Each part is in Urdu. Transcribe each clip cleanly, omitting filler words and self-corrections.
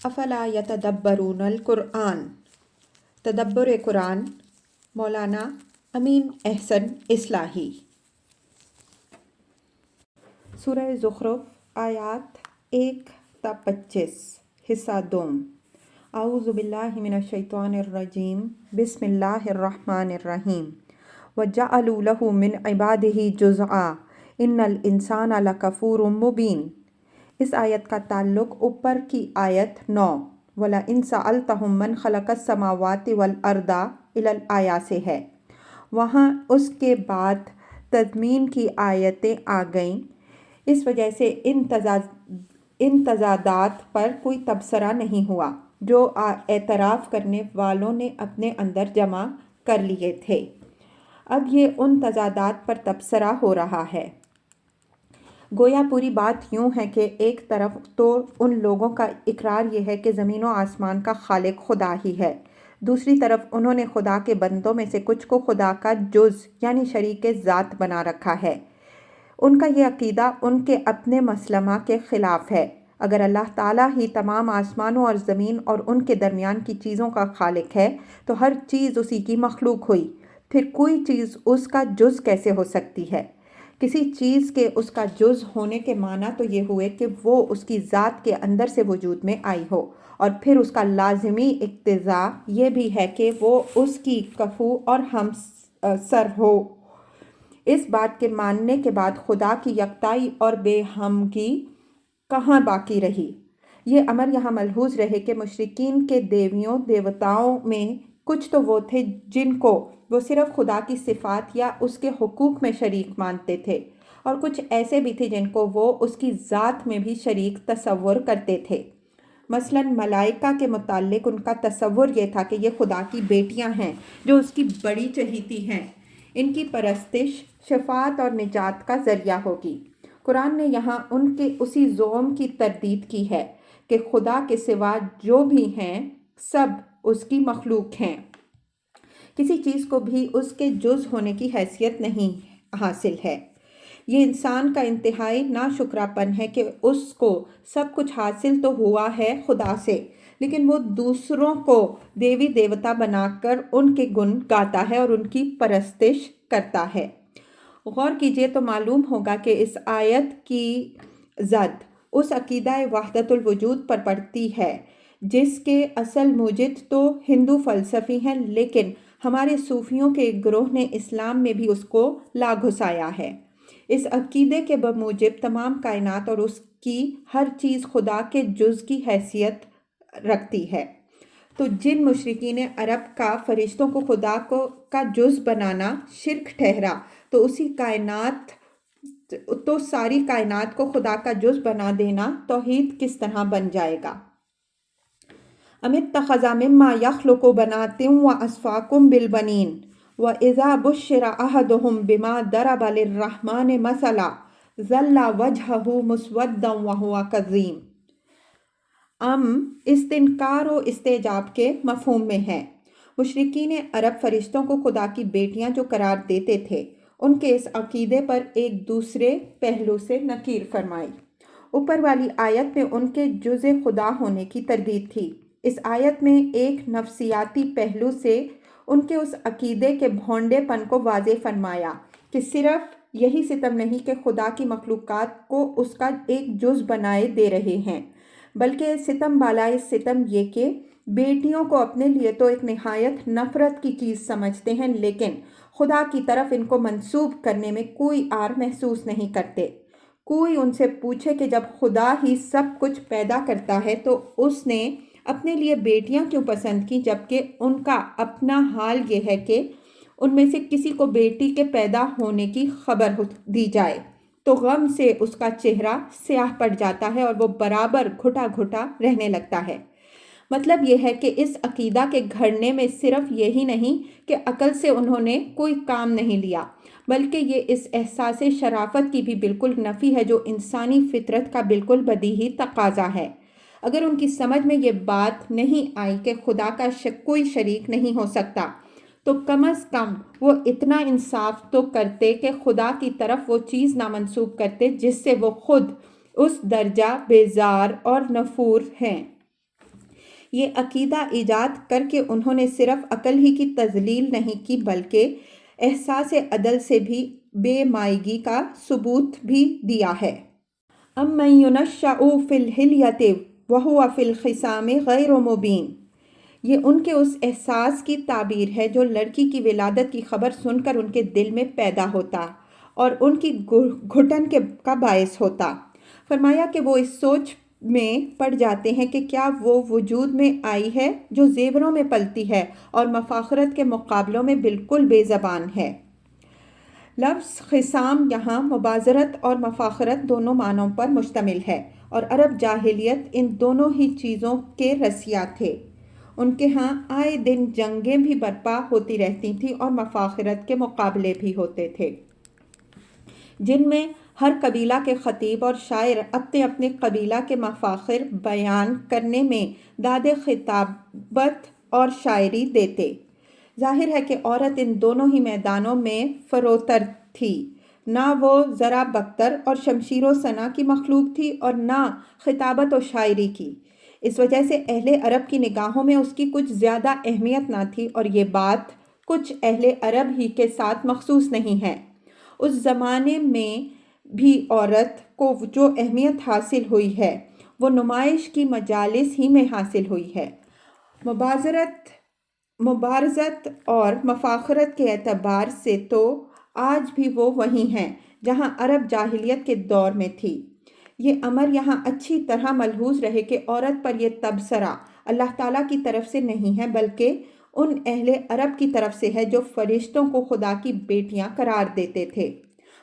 افلا یتدبرون القرآن، تدبر قرآن، مولانا امین احسن اصلاحی۔ سورہ زخرف آیات 1 تا 25، حصہ دوم۔ اعوذ باللہ من الشیطان الرجیم، بسم اللہ الرحمن الرحیم۔ وَجَعَلُوا لَهُ مِنْ عِبَادِهِ جُزْءًا إِنَّ الْإِنسَانَ لَكَفُورٌ مُبِينٌ۔ اس آیت کا تعلق اوپر کی آیت 9 وَلَئِن سَأَلْتَهُمْ مَنْ خَلَقَ السَّمَاوَاتِ وَالْأَرْضَ إِلَى الْآيَةِ سے ہے۔ وہاں اس کے بعد تضمین کی آیتیں آ گئیں، اس وجہ سے ان تضادات پر کوئی تبصرہ نہیں ہوا جو اعتراف کرنے والوں نے اپنے اندر جمع کر لیے تھے۔ اب یہ ان تضادات پر تبصرہ ہو رہا ہے۔ گویا پوری بات یوں ہے کہ ایک طرف تو ان لوگوں کا اقرار یہ ہے کہ زمین و آسمان کا خالق خدا ہی ہے، دوسری طرف انہوں نے خدا کے بندوں میں سے کچھ کو خدا کا جز یعنی شریک ذات بنا رکھا ہے۔ ان کا یہ عقیدہ ان کے اپنے مسلمہ کے خلاف ہے۔ اگر اللہ تعالیٰ ہی تمام آسمانوں اور زمین اور ان کے درمیان کی چیزوں کا خالق ہے تو ہر چیز اسی کی مخلوق ہوئی، پھر کوئی چیز اس کا جز کیسے ہو سکتی ہے؟ کسی چیز کے اس کا جز ہونے کے معنی تو یہ ہوئے کہ وہ اس کی ذات کے اندر سے وجود میں آئی ہو، اور پھر اس کا لازمی اقتضا یہ بھی ہے کہ وہ اس کی کفو اور ہم سر ہو۔ اس بات کے ماننے کے بعد خدا کی یکتائی اور بے ہمگی کہاں باقی رہی؟ یہ امر یہاں ملحوظ رہے کہ مشرکین کے دیویوں دیوتاؤں میں کچھ تو وہ تھے جن کو وہ صرف خدا کی صفات یا اس کے حقوق میں شریک مانتے تھے، اور کچھ ایسے بھی تھے جن کو وہ اس کی ذات میں بھی شریک تصور کرتے تھے۔ مثلاً ملائکہ کے متعلق ان کا تصور یہ تھا کہ یہ خدا کی بیٹیاں ہیں جو اس کی بڑی چہیتی ہیں، ان کی پرستش شفاعت اور نجات کا ذریعہ ہوگی۔ قرآن نے یہاں ان کے اسی زعم کی تردید کی ہے کہ خدا کے سوا جو بھی ہیں سب اس کی مخلوق ہیں، کسی چیز کو بھی اس کے جز ہونے کی حیثیت نہیں حاصل ہے۔ یہ انسان کا انتہائی ناشکرا پن ہے کہ اس کو سب کچھ حاصل تو ہوا ہے خدا سے، لیکن وہ دوسروں کو دیوی دیوتا بنا کر ان کے گن گاتا ہے اور ان کی پرستش کرتا ہے۔ غور کیجئے تو معلوم ہوگا کہ اس آیت کی زد اس عقیدہ وحدت الوجود پر پڑتی ہے جس کے اصل موجد تو ہندو فلسفی ہیں، لیکن ہمارے صوفیوں کے ایک گروہ نے اسلام میں بھی اس کو لا گھسایا ہے۔ اس عقیدے کے بموجب تمام کائنات اور اس کی ہر چیز خدا کے جز کی حیثیت رکھتی ہے۔ تو جن مشرکین عرب کا فرشتوں کو خدا کا جز بنانا شرک ٹھہرا تو ساری کائنات کو خدا کا جز بنا دینا توحید کس طرح بن جائے گا؟ ام اتخذ مما یخلق بنات واصفاکم بالبنین واذا بشر احدهم بما ضرب للرحمن مثلا ظل وجهه مسودا وهو کظیم۔ استنکار و استعجاب کے مفہوم میں ہے۔ مشرکین عرب فرشتوں کو خدا کی بیٹیاں جو قرار دیتے تھے، ان کے اس عقیدے پر ایک دوسرے پہلو سے نکیر فرمائی۔ اوپر والی آیت میں ان کے جز خدا ہونے کی تردید تھی۔ اس آیت میں ایک نفسیاتی پہلو سے ان کے اس عقیدے کے بھونڈے پن کو واضح فرمایا کہ صرف یہی ستم نہیں کہ خدا کی مخلوقات کو اس کا ایک جز بنائے دے رہے ہیں، بلکہ ستم بالائے ستم یہ کہ بیٹیوں کو اپنے لیے تو ایک نہایت نفرت کی چیز سمجھتے ہیں، لیکن خدا کی طرف ان کو منسوب کرنے میں کوئی آر محسوس نہیں کرتے۔ کوئی ان سے پوچھے کہ جب خدا ہی سب کچھ پیدا کرتا ہے تو اس نے اپنے لیے بیٹیاں کیوں پسند کی، جبکہ ان کا اپنا حال یہ ہے کہ ان میں سے کسی کو بیٹی کے پیدا ہونے کی خبر دی جائے تو غم سے اس کا چہرہ سیاہ پڑ جاتا ہے اور وہ برابر گھٹا گھٹا رہنے لگتا ہے۔ مطلب یہ ہے کہ اس عقیدہ کے گھڑنے میں صرف یہی نہیں کہ عقل سے انہوں نے کوئی کام نہیں لیا، بلکہ یہ اس احساس شرافت کی بھی بالکل نفی ہے جو انسانی فطرت کا بالکل بدیہی تقاضا ہے۔ اگر ان کی سمجھ میں یہ بات نہیں آئی کہ خدا کا کوئی شریک نہیں ہو سکتا تو کم از کم وہ اتنا انصاف تو کرتے کہ خدا کی طرف وہ چیز نہ منسوب کرتے جس سے وہ خود اس درجہ بیزار اور نفور ہیں۔ یہ عقیدہ ایجاد کر کے انہوں نے صرف عقل ہی کی تذلیل نہیں کی بلکہ احساس عدل سے بھی بے مائگی کا ثبوت بھی دیا ہے۔ امن ینشأ فی الحلیۃ وہو فی الخصام غیر مبین، یہ ان کے اس احساس کی تعبیر ہے جو لڑکی کی ولادت کی خبر سن کر ان کے دل میں پیدا ہوتا اور ان کی گھٹن کا باعث ہوتا۔ فرمایا کہ وہ اس سوچ میں پڑ جاتے ہیں کہ کیا وہ وجود میں آئی ہے جو زیوروں میں پلتی ہے اور مفاخرت کے مقابلوں میں بالکل بے زبان ہے۔ لفظ خصام یہاں مبازرت اور مفاخرت دونوں معنوں پر مشتمل ہے، اور عرب جاہلیت ان دونوں ہی چیزوں کے رسیا تھے۔ ان کے ہاں آئے دن جنگیں بھی برپا ہوتی رہتی تھیں اور مفاخرت کے مقابلے بھی ہوتے تھے، جن میں ہر قبیلہ کے خطیب اور شاعر اپنے اپنے قبیلہ کے مفاخر بیان کرنے میں داد خطابت اور شاعری دیتے۔ ظاہر ہے کہ عورت ان دونوں ہی میدانوں میں فروتر تھی، نہ وہ زرہ بختر اور شمشیر و سنا کی مخلوق تھی اور نہ خطابت و شاعری کی۔ اس وجہ سے اہل عرب کی نگاہوں میں اس کی کچھ زیادہ اہمیت نہ تھی، اور یہ بات کچھ اہل عرب ہی کے ساتھ مخصوص نہیں ہے۔ اس زمانے میں بھی عورت کو جو اہمیت حاصل ہوئی ہے وہ نمائش کی مجالس ہی میں حاصل ہوئی ہے۔ مبارزت اور مفاخرت کے اعتبار سے تو آج بھی وہ وہی ہیں جہاں عرب جاہلیت کے دور میں تھی۔ یہ امر یہاں اچھی طرح ملحوظ رہے کہ عورت پر یہ تبصرہ اللہ تعالیٰ کی طرف سے نہیں ہے بلکہ ان اہل عرب کی طرف سے ہے جو فرشتوں کو خدا کی بیٹیاں قرار دیتے تھے۔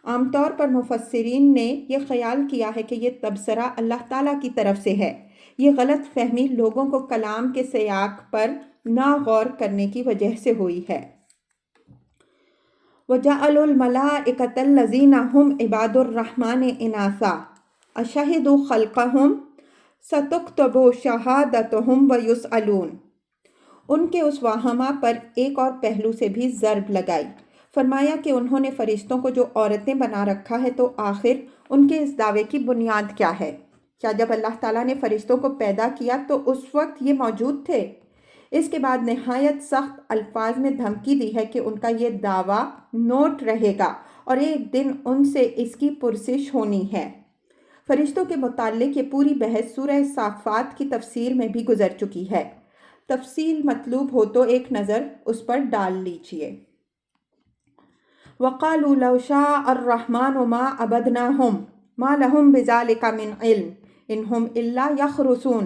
عام طور پر مفسرین نے یہ خیال کیا ہے کہ یہ تبصرہ اللہ تعالیٰ کی طرف سے ہے۔ یہ غلط فہمی لوگوں کو کلام کے سیاق پر نہ غور کرنے کی وجہ سے ہوئی ہے۔ وَجَعَلُوا الْمَلَائِكَةَ الَّذِينَ هُمْ عِبَادُ الرَّحْمَنِ إِنَاثًا أَشَهِدُوا خَلْقَهُمْ سَتُكْتَبُ شَهَادَتُهُمْ وَيُسْأَلُونَ۔ ان کے اس واہمہ پر ایک اور پہلو سے بھی ضرب لگائی۔ فرمایا کہ انہوں نے فرشتوں کو جو عورتیں بنا رکھا ہے تو آخر ان کے اس دعوے کی بنیاد کیا ہے؟ کیا جب اللہ تعالیٰ نے فرشتوں کو پیدا کیا تو اس وقت یہ موجود تھے؟ اس کے بعد نہایت سخت الفاظ میں دھمکی دی ہے کہ ان کا یہ دعویٰ نوٹ رہے گا اور ایک دن ان سے اس کی پرسش ہونی ہے۔ فرشتوں کے متعلق یہ پوری بحث سورہ صافات کی تفسیر میں بھی گزر چکی ہے۔ تفصیل مطلوب ہو تو ایک نظر اس پر ڈال لیجئے۔ وَقَالُوا لَوْ شَاءَ الرَّحْمَنُ مَا عَبَدْنَاهُمْ مَا لَهُمْ بِذَلِكَ مِنْ عِلْمٍ إِنْ هُمْ إِلَّا يَخْرُصُونَ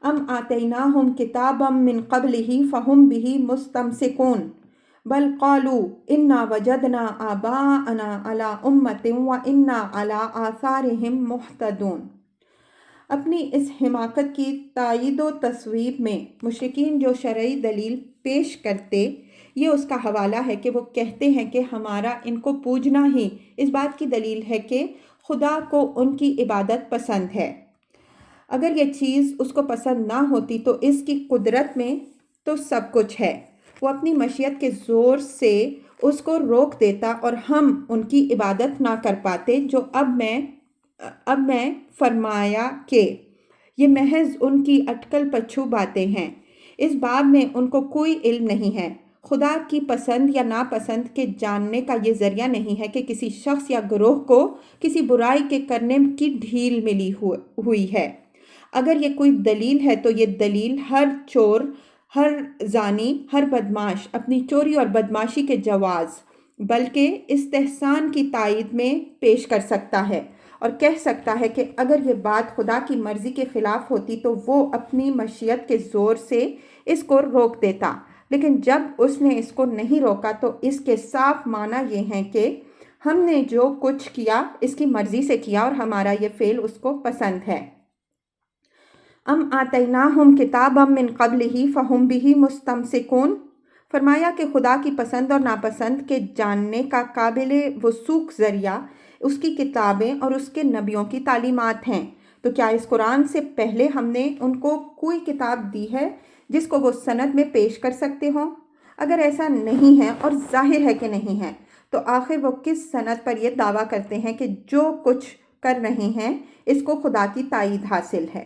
أَمْ آتَيْنَاهُمْ كِتَابًا مِنْ قَبْلِهِ فَهُمْ بِهِ مُسْتَمْسِكُونَ بَلْ قَالُوا إِنَّا وَجَدْنَا آبَاءَنَا عَلَىٰ أُمَّةٍ وَإِنَّا عَلَىٰ آثَارِهِمْ مُهْتَدُونَ۔ اپنی اس حماقت کی تائید و تصویب میں مشرکین جو شرعی دلیل پیش کرتے، یہ اس کا حوالہ ہے کہ وہ کہتے ہیں کہ ہمارا ان کو پوجنا ہی اس بات کی دلیل ہے کہ خدا کو ان کی عبادت پسند ہے۔ اگر یہ چیز اس کو پسند نہ ہوتی تو اس کی قدرت میں تو سب کچھ ہے، وہ اپنی مشیت کے زور سے اس کو روک دیتا اور ہم ان کی عبادت نہ کر پاتے۔ جو اب میں فرمایا کہ یہ محض ان کی اٹکل پچھو باتیں ہیں، اس باب میں ان کو کوئی علم نہیں ہے۔ خدا کی پسند یا ناپسند کے جاننے کا یہ ذریعہ نہیں ہے کہ کسی شخص یا گروہ کو کسی برائی کے کرنے کی ڈھیل ملی ہوئی ہے۔ اگر یہ کوئی دلیل ہے تو یہ دلیل ہر چور، ہر زانی، ہر بدماش اپنی چوری اور بدماشی کے جواز بلکہ استحسان کی تائید میں پیش کر سکتا ہے اور کہہ سکتا ہے کہ اگر یہ بات خدا کی مرضی کے خلاف ہوتی تو وہ اپنی مشیت کے زور سے اس کو روک دیتا، لیکن جب اس نے اس کو نہیں روکا تو اس کے صاف معنی یہ ہیں کہ ہم نے جو کچھ کیا اس کی مرضی سے کیا اور ہمارا یہ فعل اس کو پسند ہے۔ ام آتیناہم کتابا من قبلہ فہم بہ مستمسکون۔ فرمایا کہ خدا کی پسند اور ناپسند کے جاننے کا قابل وثوق ذریعہ اس کی کتابیں اور اس کے نبیوں کی تعلیمات ہیں، تو کیا اس قرآن سے پہلے ہم نے ان کو کوئی کتاب دی ہے جس کو وہ سند میں پیش کر سکتے ہوں؟ اگر ایسا نہیں ہے اور ظاہر ہے کہ نہیں ہے تو آخر وہ کس سند پر یہ دعویٰ کرتے ہیں کہ جو کچھ کر رہے ہیں اس کو خدا کی تائید حاصل ہے؟